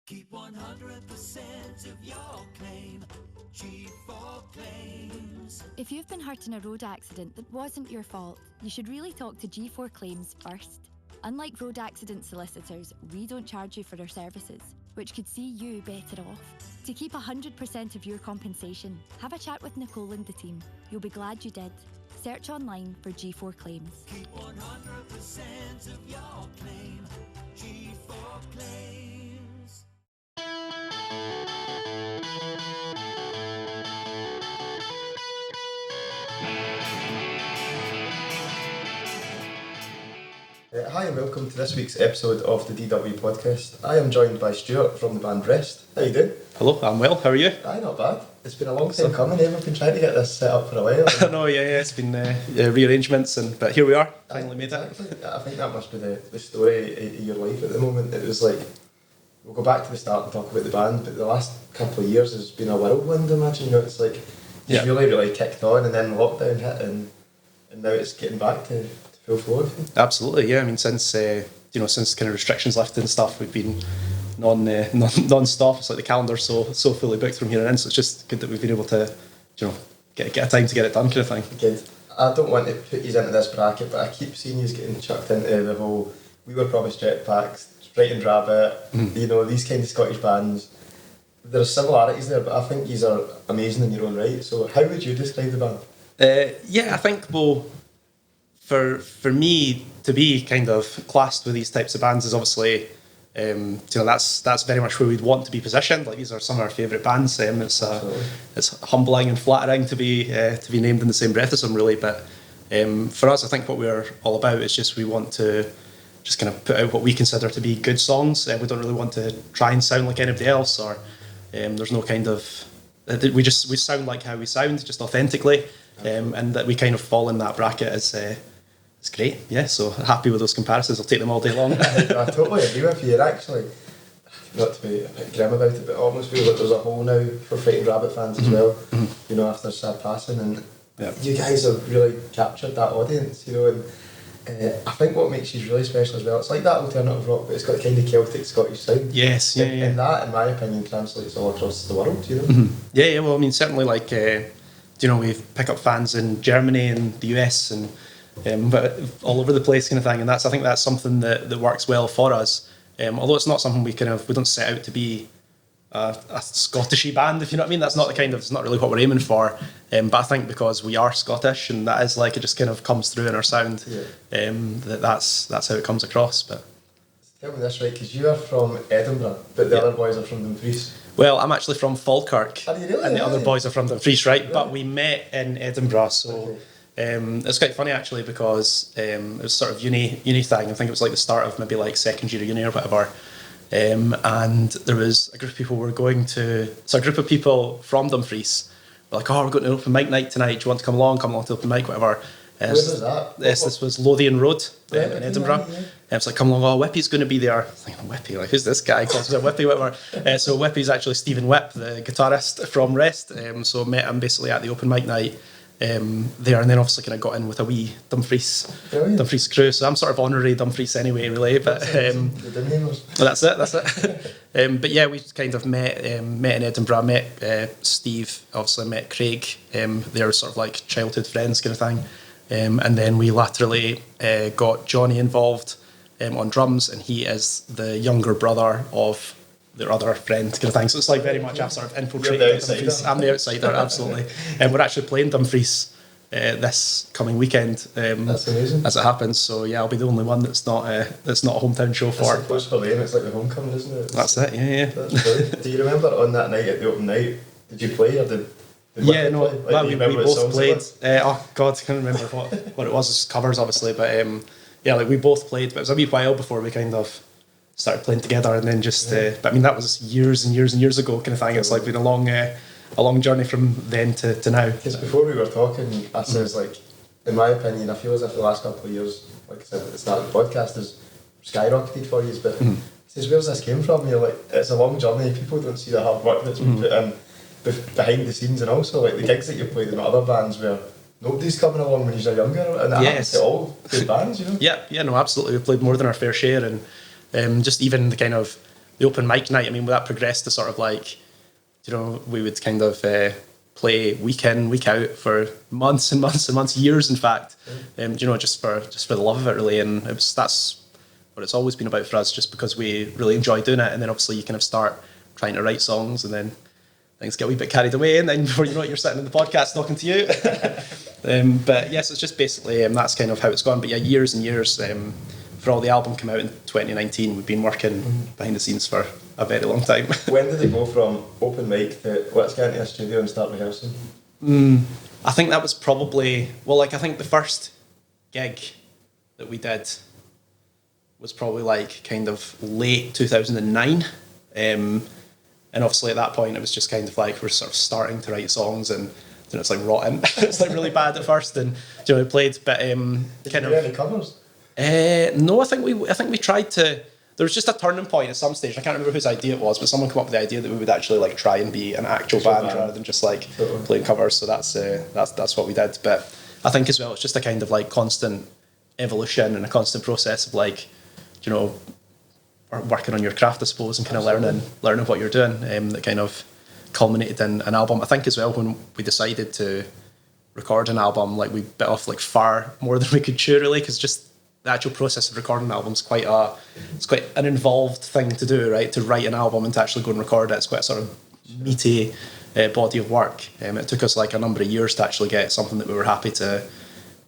Keep 100% of your claim. G4 Claims. If you've been hurt in a road accident that wasn't your fault, you should really talk to G4 Claims first. Unlike road accident solicitors, we don't charge you for our services, which could see you better off. To keep 100% of your compensation, have a chat with Nicole and the team. You'll be glad you did. Search online for G4 Claims. Keep 100% of your claim. G4 Claims. Hi and welcome to this week's episode of the DW podcast. I am joined by Stewart from the band Wrest. How you doing? Hello, I'm well. How are you? Aye, not bad. It's been a long time coming. We've been trying to get this set up for a while. I know, yeah, it's been rearrangements, but here we are. Finally made it. I think that must be the story of your life at the moment. It was like, we'll go back to the start and talk about the band, but the last couple of years has been a whirlwind, I imagine. You know, it's like, it's really kicked on, and then lockdown hit, and now it's getting back to full flow. Absolutely, yeah. I mean, since since kind of restrictions lifted and stuff, we've been non-stop. It's like the calendar's so fully booked from here on in, so it's just good that we've been able to, get a time to get it done, kind of thing. Good. I don't want to put you into this bracket, but I keep seeing you getting chucked into the whole We Were Promised Jetpacks, Frightened Rabbit, these kind of Scottish bands. There are similarities there, but I think these are amazing in your own right. So how would you describe the band? I think, for me to be kind of classed with these types of bands is obviously, that's very much where we'd want to be positioned. Like, these are some of our favourite bands. It's humbling and flattering to be named in the same breath as them, really. But for us, I think what we're all about is just we want to just kind of put out what we consider to be good songs. We don't really want to try and sound like anybody else, or there's no kind of we sound like how we sound, just authentically, and that we kind of fall in that bracket is. It's great, yeah, so happy with those comparisons. I'll take them all day long. I totally agree with you. Actually, not to be a bit grim about it, but I almost feel like there's a hole now for Frightened Rabbit fans as well, after sad passing, and you guys have really captured that audience, and I think what makes you really special as well, it's like that alternative rock, but it's got a kind of Celtic Scottish sound. Yes, yeah. And that, in my opinion, translates all across the world, Yeah, well, I mean, certainly, like, we pick up fans in Germany and the US and but all over the place, kind of thing, and I think that's something that works well for us. Although it's not something we don't set out to be a Scottishy band, if you know what I mean. That's not it's not really what we're aiming for. But I think because we are Scottish, and that is like, it just kind of comes through in our sound. That's how it comes across. But tell me this, right? Because you are from Edinburgh, but the other boys are from Dumfries. Well, I'm actually from Falkirk, really? And the other boys are from Dumfries, right? Really? But we met in Edinburgh, so. Okay. It's quite funny actually, because it was sort of uni thing. I think it was like the start of maybe like second year of uni or whatever, and there was a group of people a group of people from Dumfries were like, we're going to open mic night tonight, do you want to come along to open mic, whatever. Where was that? This was Lothian Road in Edinburgh. Yeah. It's like, come along, Whippy's going to be there. I'm thinking, Whippy, like, who's this guy? Calls himself Whippy, whatever. So Whippy's actually Stephen Whipp, the guitarist from Wrest. So met him basically at the open mic night. There, and then obviously kind of got in with a wee Dumfries crew, so I'm sort of honorary Dumfries anyway, really. But that's it. But yeah, we kind of met in Edinburgh. Met Steve, obviously met Craig. They were sort of like childhood friends, kind of thing. And then we laterally got Johnny involved on drums, and he is the younger brother of their other friend, kind of thing. So it's like very much I've sort of infiltrated Dumfries. I'm the outsider, absolutely. And we're actually playing Dumfries this coming weekend. That's amazing. As it happens. So yeah, I'll be the only one that's not a hometown show for. It's for them. It's like the homecoming, isn't it? That's it. Yeah. That's brilliant. Do you remember on that night at the open night? Did you play or did we both played. Oh God, I can't remember what it was. It's covers, obviously, but we both played. But it was a wee while before we kind of started playing together, and then just but I mean, that was years and years and years ago, kind of thing. It's like been a long journey from then to now. Because before we were talking, I says, like, in my opinion, I feel as if the last couple of years, like I said at the start of the podcast, has skyrocketed for you. But he says, where's this came from? You're like, it's a long journey. People don't see the hard work that's been put in behind the scenes, and also like the gigs that you played in other bands where nobody's coming along when you're younger, and that happens to all good bands, Yeah, no, absolutely. We played more than our fair share, and just even the kind of the open mic night, I mean, that progressed to sort of like, you know, we would kind of play week in, week out for months and months and months, years in fact, you know, just for the love of it really. And that's what it's always been about for us, just because we really enjoy doing it. And then obviously you kind of start trying to write songs, and then things get a wee bit carried away, and then before you know it, you're sitting in the podcast talking to you. But yes, it's just basically that's kind of how it's gone. But yeah, years and years. For all the album came out in 2019, we've been working behind the scenes for a very long time. When did it go from open mic to let's get into a studio and start rehearsing? I think that was probably, well, like I think the first gig that we did was probably like kind of late 2009. And obviously at that point it was just kind of like we're sort of starting to write songs, and you know, it's like rotten. It's like really bad at first, and you know, we played, but Did kind you do of any covers? no, I think we tried to. There was just a turning point at some stage. I can't remember whose idea it was, but someone came up with the idea that we would actually like try and be an actual band rather than just like playing covers. So that's what we did. But I think as well, it's just a kind of like constant evolution and a constant process of like, you know, working on your craft, I suppose, and kind of learning what you're doing. That kind of culminated in an album. I think as well, when we decided to record an album, like we bit off like far more than we could chew really, because just the actual process of recording an album is quite an involved thing to do, right? To write an album and to actually go and record it, it's quite a sort of meaty body of work. It took us like a number of years to actually get something that we were happy to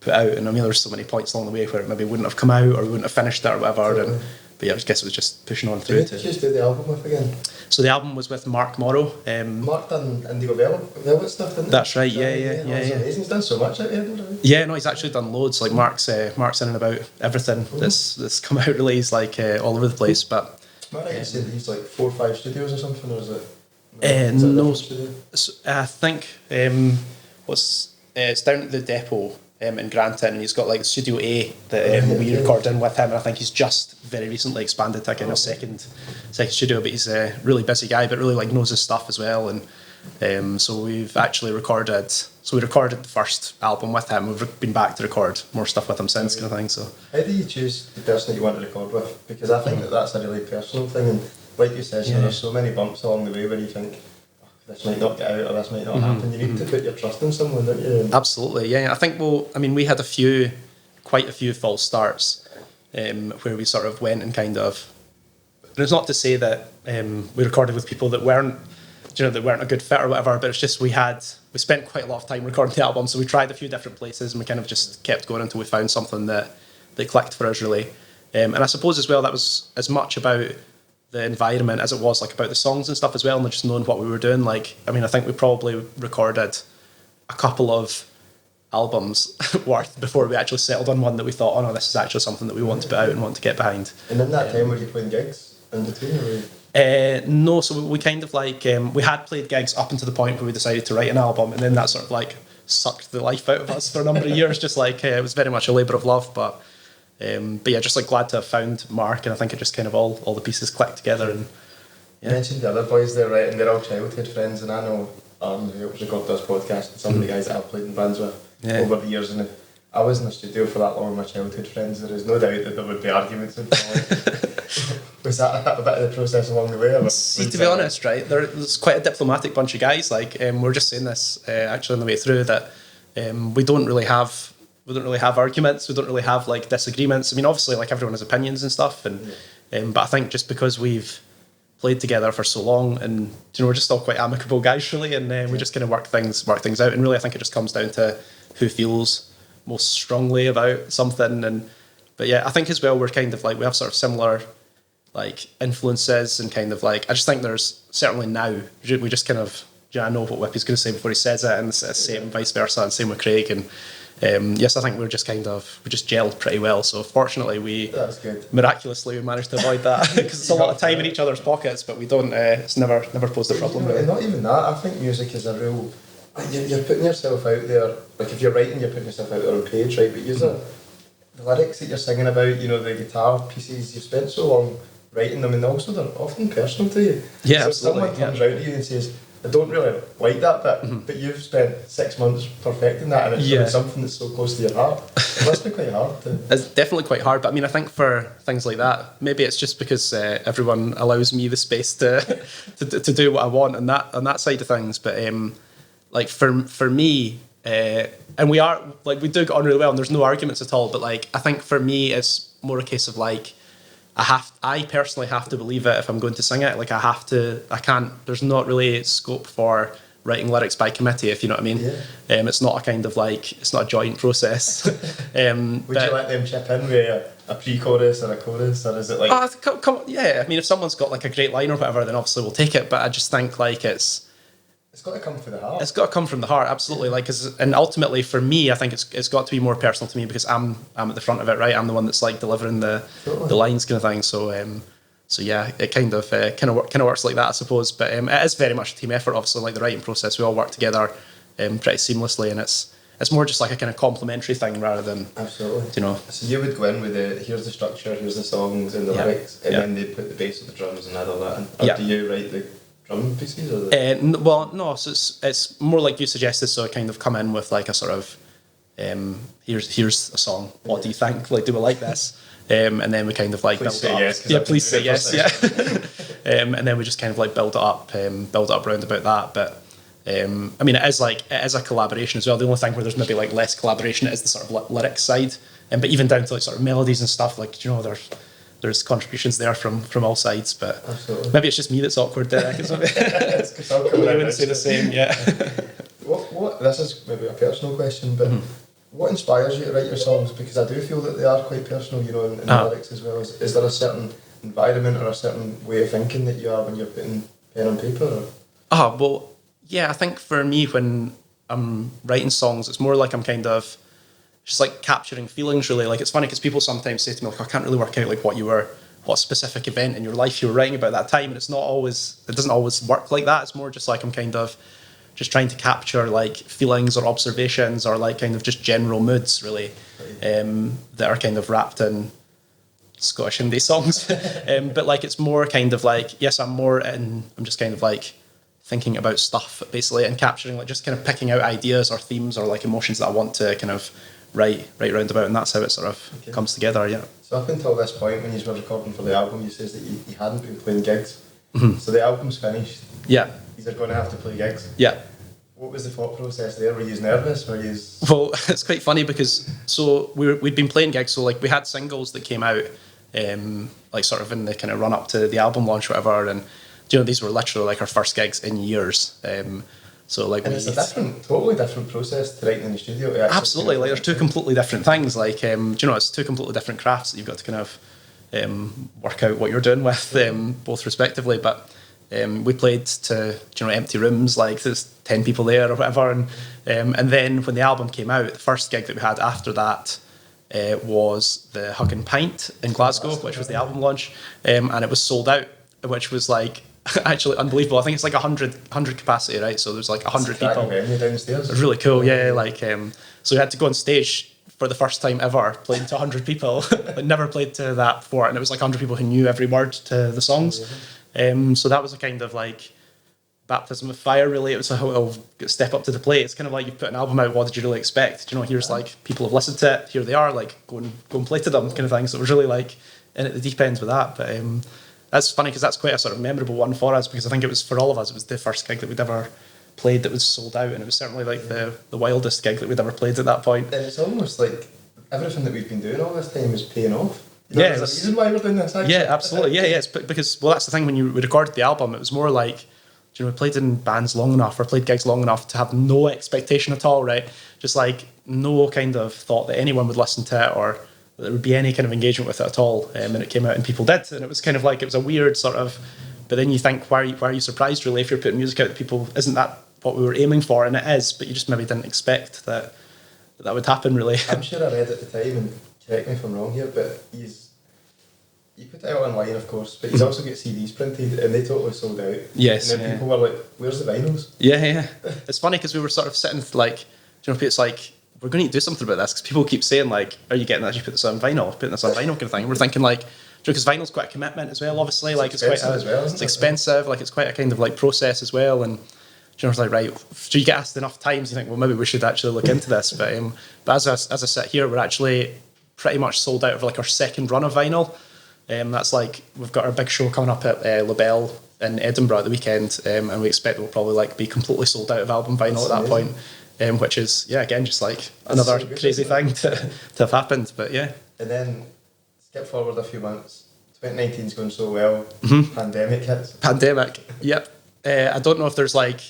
put out. And I mean, there's so many points along the way where it maybe wouldn't have come out or we wouldn't have finished it or whatever. But yeah, I guess it was just pushing on through. Who did you do the album with again? So the album was with Mark Morrow. Mark done Indigo Velvet stuff, didn't he? That's right, yeah. That's amazing. He's done so much out of Edinburgh. Yeah, no, he's actually done loads. Like Mark's in and about everything that's come out really. He's like all over the place. But am I right to say that he's like 4 or 5 studios or something, or is it? No, so I think it's down at the depot in Granton, and he's got like Studio A that we record in with him, and I think he's just very recently expanded to a kind of second studio. But he's a really busy guy, but really like knows his stuff as well. And so we've actually recorded. So we recorded the first album with him. We've been back to record more stuff with him since, kind of thing. So how do you choose the person that you want to record with? Because I think that's a really personal thing, and like you said, there's so many bumps along the way where you think, this might not get out or this might not happen. You need to put your trust in someone, don't you? Absolutely, yeah. I think, well, I mean, we had quite a few false starts where we sort of went and kind of, and it's not to say that we recorded with people that weren't a good fit or whatever, but it's just we spent quite a lot of time recording the album, so we tried a few different places and we kind of just kept going until we found something that clicked for us really. And I suppose as well that was as much about the environment as it was like about the songs and stuff as well, and just knowing what we were doing. Like, I mean, I think we probably recorded a couple of albums worth before we actually settled on one that we thought, oh no, this is actually something that we want to put out and want to get behind. And in that time, were you playing gigs in between? Or no, so we kind of like we had played gigs up until the point where we decided to write an album, and then that sort of like sucked the life out of us for a number of years. Just like it was very much a labour of love, but yeah, just like glad to have found Mark, and I think it just kind of all the pieces clicked together. And you mentioned the other boys there, right? And they're all childhood friends, and I know who helps record this podcast, and some of the guys that I've played in bands with over the years, and if I was in the studio for that long with my childhood friends, there is no doubt that there would be arguments involved. Was that a bit of the process along the way? See, to be honest, right, there's quite a diplomatic bunch of guys. Like we were just saying this actually on the way through that we don't really have arguments. We don't really have like disagreements. I mean, obviously, like everyone has opinions and stuff, and but I think just because we've played together for so long, and you know, we're just all quite amicable guys, really, and we just kind of work things out. And really, I think it just comes down to who feels most strongly about something. But yeah, I think as well we're kind of like we have sort of similar like influences, and kind of like I just think there's certainly now we just kind of I know what Whippy's going to say before he says it, and the same vice versa, and same with Craig. And yes, I think we just gelled pretty well. So fortunately, that's good. Miraculously we managed to avoid that because it's a lot of time in each other's pockets, but we don't. It's never posed a problem. And not even that. I think music is a real. You're putting yourself out there. Like if you're writing, you're putting yourself out there on page, right? But the lyrics that you're singing about, you know, the guitar pieces, you spent so long writing them, and also they're often personal to you. Yeah, so absolutely. If someone comes round to you and says, I don't really like that bit, but you've spent 6 months perfecting that, and it's really something that's so close to your heart. It must be quite hard to... It's definitely quite hard, but I mean, I think for things like that, maybe it's just because everyone allows me the space to do what I want on that side of things. But like for me, and we do get on really well, and there's no arguments at all. But like, I think for me, it's more a case of like, I personally have to believe it if I'm going to sing it. Like I can't, there's not really scope for writing lyrics by committee, if you know what I mean. Yeah. It's not a kind of like, it's not a joint process. Would you let them chip in with a pre-chorus or a chorus, or is it like... yeah, I mean, if someone's got like a great line or whatever, then obviously we'll take it, but I just think like it's got to come from the heart. It's got to come from the heart, absolutely. Like, and ultimately for me, I think it's got to be more personal to me because I'm at the front of it, right? I'm the one that's like delivering the lines, kind of thing. So yeah, it kind of works like that, I suppose. But it is very much a team effort. Obviously, like the writing process, we all work together pretty seamlessly, and it's more just like a kind of complementary thing rather than absolutely. You know. So you would go in with here's the structure, here's the songs and the lyrics, and then they'd put the bass with the drums and add all that. Or do you write the drum pieces? Or well, no. So it's more like you suggested. So I kind of come in with like a sort of here's a song. What do you think? Like, do we like this? And then we kind of like please build it up. Yes, please say yes. Yeah. And then we just kind of like build it up round about that. But I mean, it is a collaboration as well. The only thing where there's maybe like less collaboration is the sort of lyric side. But even down to like sort of melodies and stuff, like, you know, there's contributions there from all sides. But absolutely. Maybe it's just me that's awkward there. It's because I'm coming I wouldn't say the same. Yeah. What? This is maybe a personal question, but. What inspires you to write your songs? Because I do feel that they are quite personal, you know, in the lyrics as well. Is there a certain environment or a certain way of thinking that you are when you're putting pen on paper? Or? Well, yeah, I think for me when I'm writing songs, it's more like I'm kind of just like capturing feelings, really. Like, it's funny because people sometimes say to me, like, I can't really work out like what specific event in your life you were writing about that time, and it doesn't always work like that. It's more just like I'm kind of just trying to capture like feelings or observations or like kind of just general moods, really, that are kind of wrapped in Scottish indie songs. But like, it's more kind of like, yes, I'm just kind of like thinking about stuff basically and capturing, like, just kind of picking out ideas or themes or like emotions that I want to kind of write round about, and that's how it sort of comes together. Yeah. So up until this point, when you were recording for the album, you says that you hadn't been playing gigs. Mm-hmm. So the album's finished. Yeah. You're going to have to play gigs. Yeah. What was the thought process there? Were you nervous? Well, it's quite funny because we'd been playing gigs, so like we had singles that came out, like sort of in the kind of run up to the album launch or whatever, and you know, these were literally like our first gigs in years. So like, and it's a totally different process to writing in the studio. Absolutely, like there's two completely different things. Like, you know, it's two completely different crafts that you've got to kind of work out what you're doing with, both respectively, but. We played to, you know, empty rooms, like there's 10 people there or whatever, and then when the album came out, the first gig that we had after that was the Hug and Pint in Glasgow, which was the album launch, and it was sold out, which was like actually unbelievable. I think it's like 100 capacity, right? So there's like 100 people. Downstairs. It was really cool, yeah. Like, so we had to go on stage for the first time ever, playing to 100 people. I'd never played to that before, and it was like 100 people who knew every word to the songs. So that was a kind of like baptism of fire, really. It was a step up to the plate. It's kind of like you've put an album out, what did you really expect? You know, here's like, people have listened to it, here they are, like, go and play to them, kind of thing. So it was really like in at the deep end with that. But that's funny because that's quite a sort of memorable one for us, because I think it was, for all of us, it was the first gig that we'd ever played that was sold out, and it was certainly like the wildest gig that we'd ever played at that point. And it's almost like everything that we've been doing all this time is paying off. You know, there's a reason why we're doing this, actually. Yeah, absolutely. Yeah, it's because, well, that's the thing, when we recorded the album, it was more like, you know, we played in bands long enough, or played gigs long enough to have no expectation at all, right? Just like no kind of thought that anyone would listen to it, or that there would be any kind of engagement with it at all. And it came out and people did, and it was kind of like, it was a weird sort of, but then you think, why are you surprised, really, if you're putting music out to people? Isn't that what we were aiming for? And it is, but you just maybe didn't expect that would happen, really. I'm sure I read at the time, and correct me if I'm wrong here, but you put it out online, of course, but he's also got CDs printed, and they totally sold out. Yes. And then people were like, where's the vinyls? Yeah. It's funny because we were sort of sitting like, you know, it's like, we're going to do something about this, because people keep saying like, are you getting that? You put this on vinyl, putting this on vinyl kind of thing. And we're thinking like, because vinyl's quite a commitment as well, obviously. Like, it's quite as well, isn't it's expensive, like it's quite a kind of like process as well. And you know, it's like, right, so you get asked enough times, you think, well, maybe we should actually look into this. But as I sit here, we're actually pretty much sold out of like our second run of vinyl. That's like, we've got our big show coming up at La Belle in Edinburgh at the weekend, and we expect we'll probably like be completely sold out of album vinyl at that point, which is, yeah, again, just like another crazy thing to have happened. But yeah. And then skip forward a few months. 2019's going so well. Pandemic hits. Pandemic, yep. I don't know if there's like,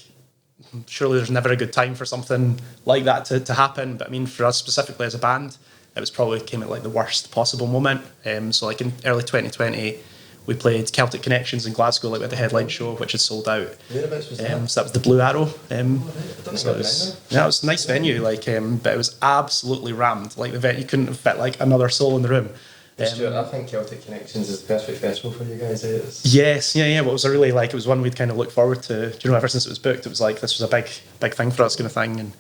surely there's never a good time for something like that to happen. But I mean, for us specifically as a band, it was probably came at like the worst possible moment. So like in early 2020, we played Celtic Connections in Glasgow, like with the headline show, which had sold out. Whereabouts was that? So that was the Blue Arrow. So it was a nice venue, like, but it was absolutely rammed. Like the venue, you couldn't fit like another soul in the room. Stuart, I think Celtic Connections is the perfect festival for you guys. Yes, yeah. Well, it was a really like, it was one we'd kind of look forward to. You know, ever since it was booked, it was like this was a big thing for us, kind of thing.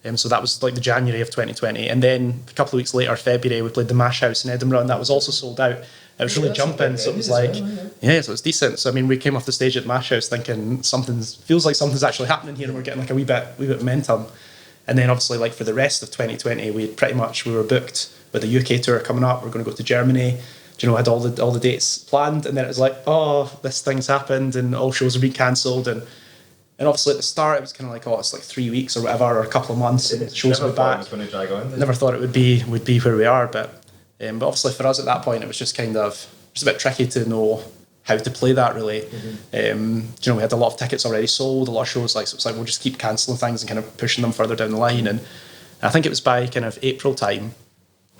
And so that was like the January of 2020, and then a couple of weeks later, February, we played the Mash House in Edinburgh, and that was also sold out. It was really jumping, so it was like, so it was decent. So I mean, we came off the stage at Mash House thinking feels like something's actually happening here, and we're getting like a wee bit momentum. And then obviously, like for the rest of 2020, we were booked with a UK tour coming up. We're going to go to Germany. You know, had all the dates planned, and then it was like, oh, this thing's happened, and all shows are being cancelled, and obviously at the start it was kind of like, oh, it's like 3 weeks or whatever, or a couple of months, and shows will be back. Never thought it would be where we are, but obviously for us at that point it was just kind of a bit tricky to know how to play that really. You know, we had a lot of tickets already sold, a lot of shows, like, so it's like we'll just keep cancelling things and kind of pushing them further down the line. And I think it was by kind of April time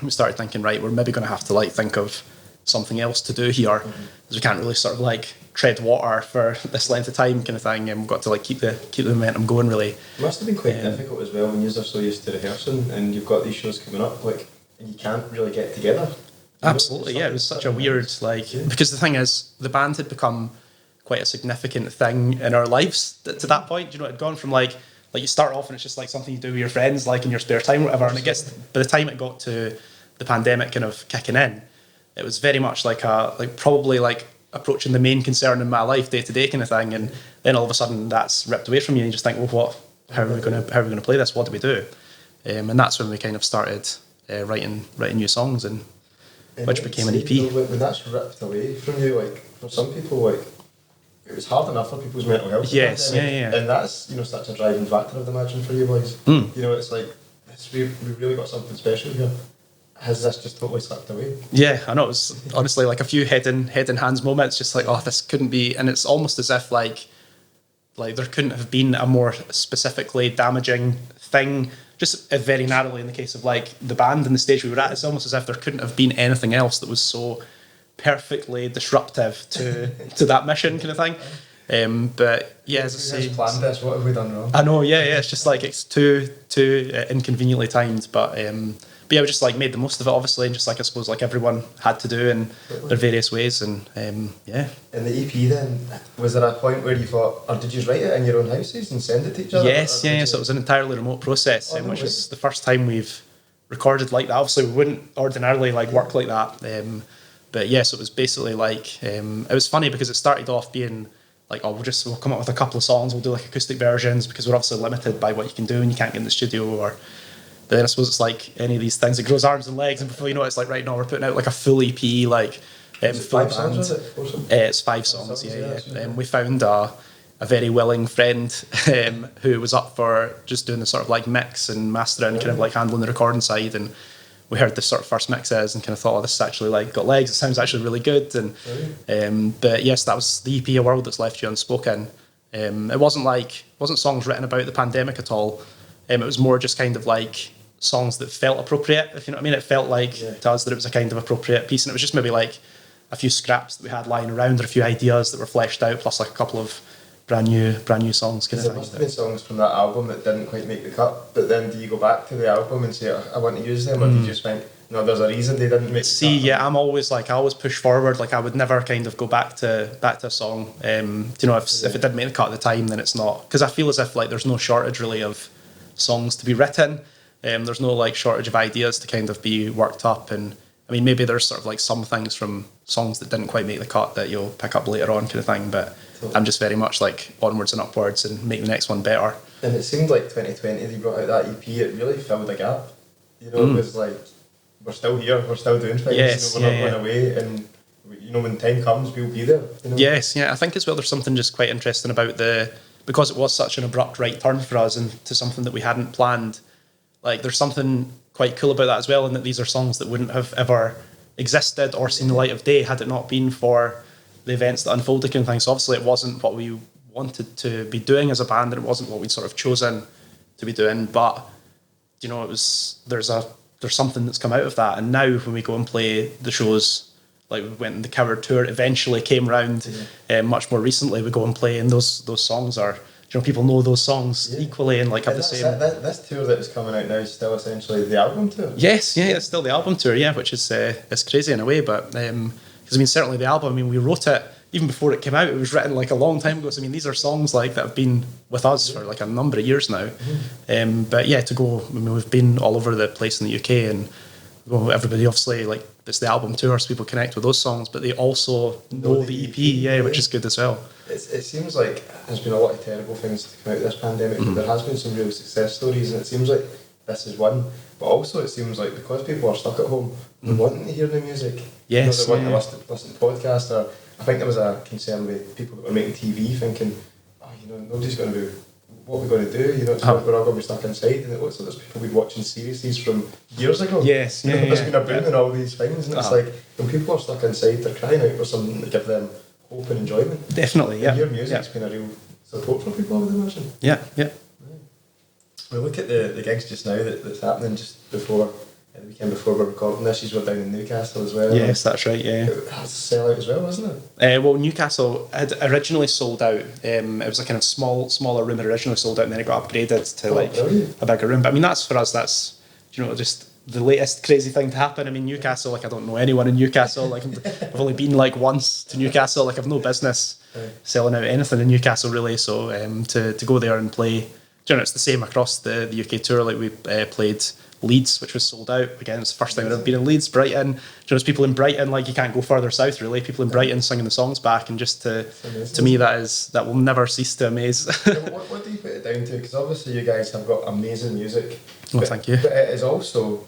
we started thinking, right, we're maybe going to have to like think of something else to do here, because we can't really sort of like tread water for this length of time, kind of thing, and we've got to like keep the momentum going really. It must have been quite difficult as well when you're so used to rehearsing and you've got these shows coming up, like, and you can't really get together. Absolutely, yeah. It was such a weird, like, because the thing is, the band had become quite a significant thing in our lives to that point. You know, it had gone from like you start off and it's just like something you do with your friends, like in your spare time or whatever, and it gets, by the time it got to the pandemic kind of kicking in, it was very much like probably like approaching the main concern in my life day to day kind of thing, and then all of a sudden that's ripped away from you and you just think, well, how are we going to play this? What do we do? And that's when we kind of started writing new songs, and which became an EP. When that's ripped away from you, like for some people, like it was hard enough for people's mental health. Yes, yeah. And that's, you know, such a driving factor, I'd imagine, for you boys. You know, it's like we've really got something special here. Has this just totally slipped away? Yeah, I know. It was honestly like a few head in hands moments, just like, oh, this couldn't be, and it's almost as if like there couldn't have been a more specifically damaging thing, just very narrowly in the case of like the band and the stage we were at. It's almost as if there couldn't have been anything else that was so perfectly disruptive to that mission, kind of thing. But yeah, as I say, planned this. What have we done wrong? I know. Yeah. It's just like it's too inconveniently timed, but yeah, we just like made the most of it, obviously, and just like I suppose like everyone had to do in their various ways, and yeah. And the EP then, was there a point where you thought, or did you write it in your own houses and send it to each other? Yes, yeah. So it was an entirely remote process, which is the first time we've recorded like that. Obviously, we wouldn't ordinarily like work like that, but yes, it was basically like it was funny because it started off being like, oh, we'll come up with a couple of songs, we'll do like acoustic versions, because we're obviously limited by what you can do and you can't get in the studio, or. But then I suppose it's like any of these things, it grows arms and legs, and before you know it, it's like, right now we're putting out like a full EP, like full 5 songs, is it? It's 5 songs, yeah. We found a very willing friend who was up for just doing the sort of like mix and mastering, kind of like handling the recording side, and we heard the sort of first mixes and kind of thought, oh, this is actually like got legs, it sounds actually really good, and but yes, that was the EP, A World That's Left You Unspoken. It wasn't songs written about the pandemic at all. It was more just kind of like songs that felt appropriate, if you know what I mean. It felt like to us that it was a kind of appropriate piece, and it was just maybe like a few scraps that we had lying around, or a few ideas that were fleshed out, plus like a couple of brand new songs. There must have been songs from that album that didn't quite make the cut, but then do you go back to the album and say, I want to use them, or do you just think, no, there's a reason they didn't make the cut? Yeah, I'm always like, I always push forward, like I would never kind of go back to a song. You know, if it didn't make the cut at the time, then it's not, because I feel as if like there's no shortage really of songs to be written. There's no like shortage of ideas to kind of be worked up, and I mean maybe there's sort of like some things from songs that didn't quite make the cut that you'll pick up later on, kind of thing, but I'm just very much like onwards and upwards and make the next one better. And it seemed like 2020, they brought out that EP, it really filled a gap. You know, it was like, we're still here, we're still doing things, Yes, we're not going away, and you know, when time comes, we'll be there. You know? Yes, I think as well there's something just quite interesting about because it was such an abrupt right turn for us into something that we hadn't planned. Like, there's something quite cool about that as well, in that these are songs that wouldn't have ever existed or seen the light of day had it not been for the events that unfolded and things. So obviously it wasn't what we wanted to be doing as a band, and it wasn't what we'd sort of chosen to be doing, but you know, there's something that's come out of that. And now when we go and play the shows, like we went on the Coward tour, eventually came round much more recently, we go and play, and those songs are, you know, people know those songs equally and like have the same. This tour that is coming out now is still essentially the album tour. Yes, it's still the album tour, which is it's crazy in a way, but because I mean, certainly the album, I mean, we wrote it even before it came out. It was written like a long time ago. So I mean, these are songs like that have been with us for like a number of years now. But to go, I mean, we've been all over the place in the UK, and everybody obviously, like, it's the album tour, so people connect with those songs, but they also know the EP, which is good as well. It seems like there's been a lot of terrible things to come out of this pandemic, but there has been some real success stories, and it seems like this is one. But also it seems like because people are stuck at home, they're wanting to hear new music. Yes, you know, they want to listen to podcasts, or I think there was a concern with people that were making TV thinking, you know, nobody's going to be, what are we going to do? You know, it's we're all going to be stuck inside, and it looks like there's people been watching series from years ago. Yes, you know, there's been a boom in all these things, and it's like when people are stuck inside, they're crying out for something to give them hope and enjoyment. Definitely, and your music's been a real support for people, I would imagine. Yeah. We look at the gigs just now that's happening just before the weekend before we're recording this. You were down in Newcastle as well. Yes, that's right. It was a sell out as well, wasn't it? Well, Newcastle had originally sold out. It was a kind of smaller room that originally sold out, and then it got upgraded to a bigger room. But I mean, that's for us. That's, you know, just the latest crazy thing to happen. I mean, Newcastle, like, I don't know anyone in Newcastle. Like, I've only been like once to Newcastle. Like, I've no business selling out anything in Newcastle really. So to go there and play, you know, it's the same across the UK tour. Like, we played Leeds, which was sold out. Again, it's the first time I've ever been in Leeds. Brighton, you know, there's people in Brighton, like, you can't go further south really. People in Brighton singing the songs back, and just to me, that will never cease to amaze. What do you put it down to? Because obviously you guys have got amazing music. Thank you. But it is also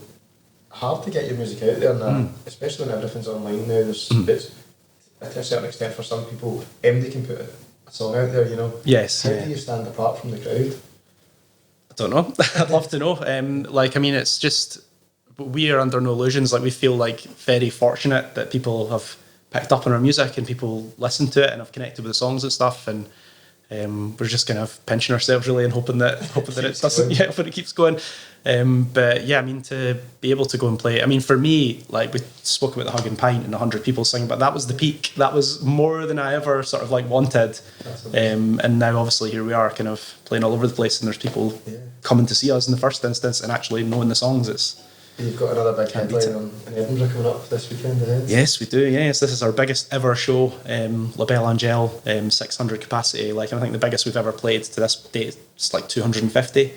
hard to get your music out there now, especially when everything's online now. There's it's, to a certain extent, for some people, they can put a song out there, you know. Yes. How do you stand apart from the crowd? I don't know. I'd love to know. Like, I mean, it's just, we are under no illusions. Like, we feel like very fortunate that people have picked up on our music and people listen to it and have connected with the songs and stuff. And we're just kind of pinching ourselves really and hoping that it doesn't, hoping it keeps going. But yeah, I mean, to be able to go and play, I mean, for me, like, we spoke about the Hug and Pint and 100 people singing, but that was the peak. That was more than I ever sort of like wanted. And now obviously here we are kind of playing all over the place, and there's people coming to see us in the first instance and actually knowing the songs. You've got another big headline in Edinburgh coming up this weekend ahead. Yes, we do. Yes, this is our biggest ever show, La Belle Angel, 600 capacity. Like, I think the biggest we've ever played to this date is like 250.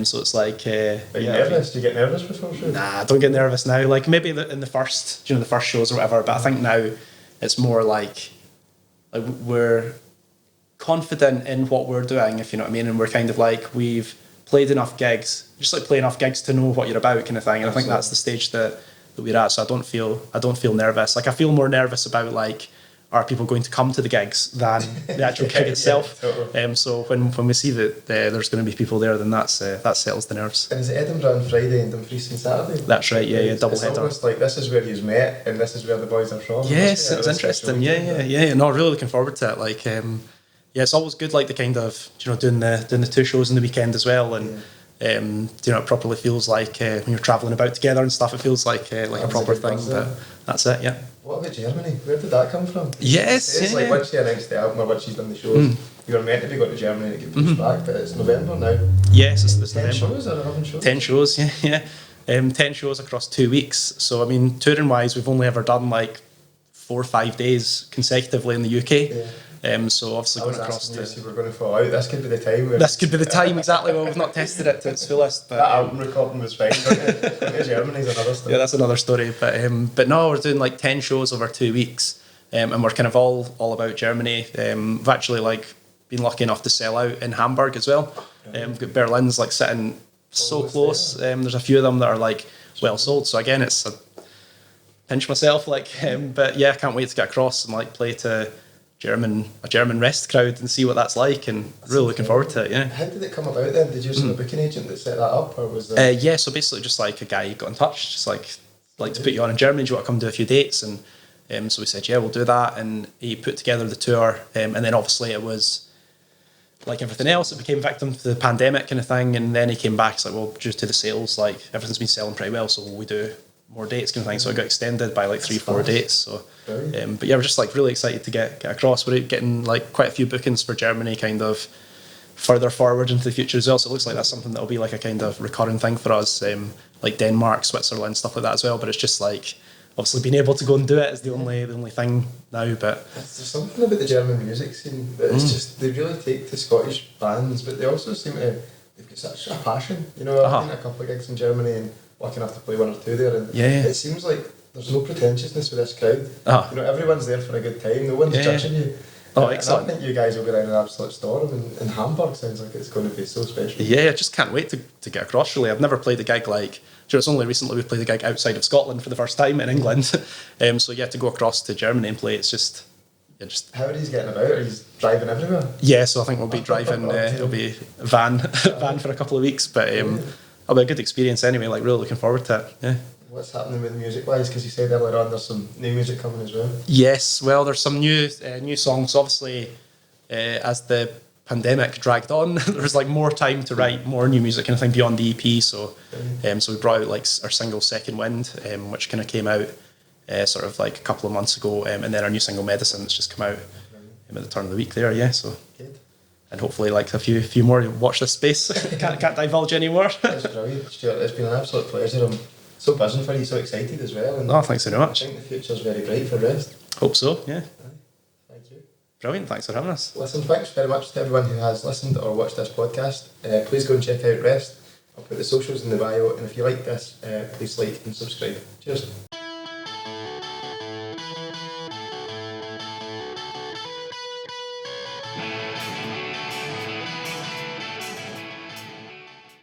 So it's like. Are you nervous? Do you get nervous before shows? Nah, I don't get nervous now. Like, maybe in the first, the first shows or whatever. But I think now it's more like we're confident in what we're doing, if you know what I mean, and we're kind of like, we've played enough gigs, just like play enough gigs to know what you're about, kind of thing. And I think that's the stage that we're at. So I don't feel nervous. Like, I feel more nervous about, like, are people going to come to the gigs than the actual gig itself. Totally. So when we see that there's going to be people there, then that settles the nerves. And is it Edinburgh on Friday and Dumfries on Saturday? That's right. Yeah, double header. It's almost like this is where you've met and this is where the boys are from. Yes, it was interesting. Yeah. No, really looking forward to it. Like, it's always good, like, the kind of, doing the two shows in the weekend as well, and it properly feels like when you're travelling about together and stuff, it feels like a proper thing. But that's it. Yeah. What about Germany? Where did that come from? Yes. It's like once she announced the album or once she's done the shows, you were meant to be going to Germany to get pushed back, but it's November now. Yes, it's 10 November. shows or 11 shows? 10 shows, yeah. 10 shows across 2 weeks. So, I mean, touring wise, we've only ever done like 4 or 5 days consecutively in the UK. Yeah. So obviously going across to... You were going to fall out. This could be the time. This could be the time, exactly. Well, we've not tested it to its fullest. But, that album recording was fine. Going to Germany's another story. Yeah, that's another story. But no, we're doing like 10 shows over 2 weeks. and we're kind of all about Germany. We've actually like been lucky enough to sell out in Hamburg as well. We've got Berlin's like sitting so close. There's a few of them that are like well sold. So again, it's a pinch myself, like, but yeah, I can't wait to get across and like play to a German Wrest crowd and see what that's like, and really looking forward to it. Yeah. How did it come about then? Did you have a booking agent that set that up, or was there... Yeah, so basically just like a guy got in touch, just like to put you on in Germany, do you want to come do a few dates? And so we said, yeah, we'll do that, and he put together the tour, and then obviously it was like everything else, it became victim to the pandemic kind of thing, and then he came back, it's like, well, due to the sales, like everything's been selling pretty well, so will we do more dates kind of thing. So it got extended by like 3-4 dates. So but yeah, we're just like really excited to get across. We're getting like quite a few bookings for Germany kind of further forward into the future as well, so it looks like that's something that'll be like a kind of recurring thing for us, like Denmark, Switzerland, stuff like that as well. But it's just like obviously being able to go and do it is the only thing now. But there's something about the German music scene that it's just, they really take to Scottish bands, but they also seem to, they've got such a passion, you know. I've been at a couple of gigs in Germany and lucky enough to play 1 or 2 there, and it seems like there's no pretentiousness with this crowd. You know, everyone's there for a good time, no one's judging you. Excellent. I think you guys will go down an absolute storm, and Hamburg sounds like it's going to be so special. Yeah, I just can't wait to get across, really. I've never played a gig like, it's only recently we played a gig outside of Scotland for the first time in England. So yeah, to go across to Germany and play, it's just... How are you getting about? Are you driving everywhere? Yeah, so I think we'll be driving, it'll be a van for a couple of weeks, but it'll be a good experience anyway, like really looking forward to it, yeah. What's happening with music-wise? Because you said earlier on there's some new music coming as well. Yes, well, there's some new songs. Obviously, as the pandemic dragged on, there was like more time to write more new music kind of thing beyond the EP. So, so we brought out like our single "Second Wind," which kind of came out sort of like a couple of months ago, and then our new single "Medicine" that's just come out at the turn of the week there. Yeah, so. Good. And hopefully, like a few more watch this space. can't divulge anymore. That's brilliant, Stuart. It's been an absolute pleasure. I'm so buzzing for you, so excited as well. And thanks very much. I think the future's very bright for Wrest. Hope so, yeah. Thank you. Brilliant, thanks for having us. Listen, thanks very much to everyone who has listened or watched this podcast. Please go and check out Wrest. I'll put the socials in the bio, and if you like this, please like and subscribe. Cheers.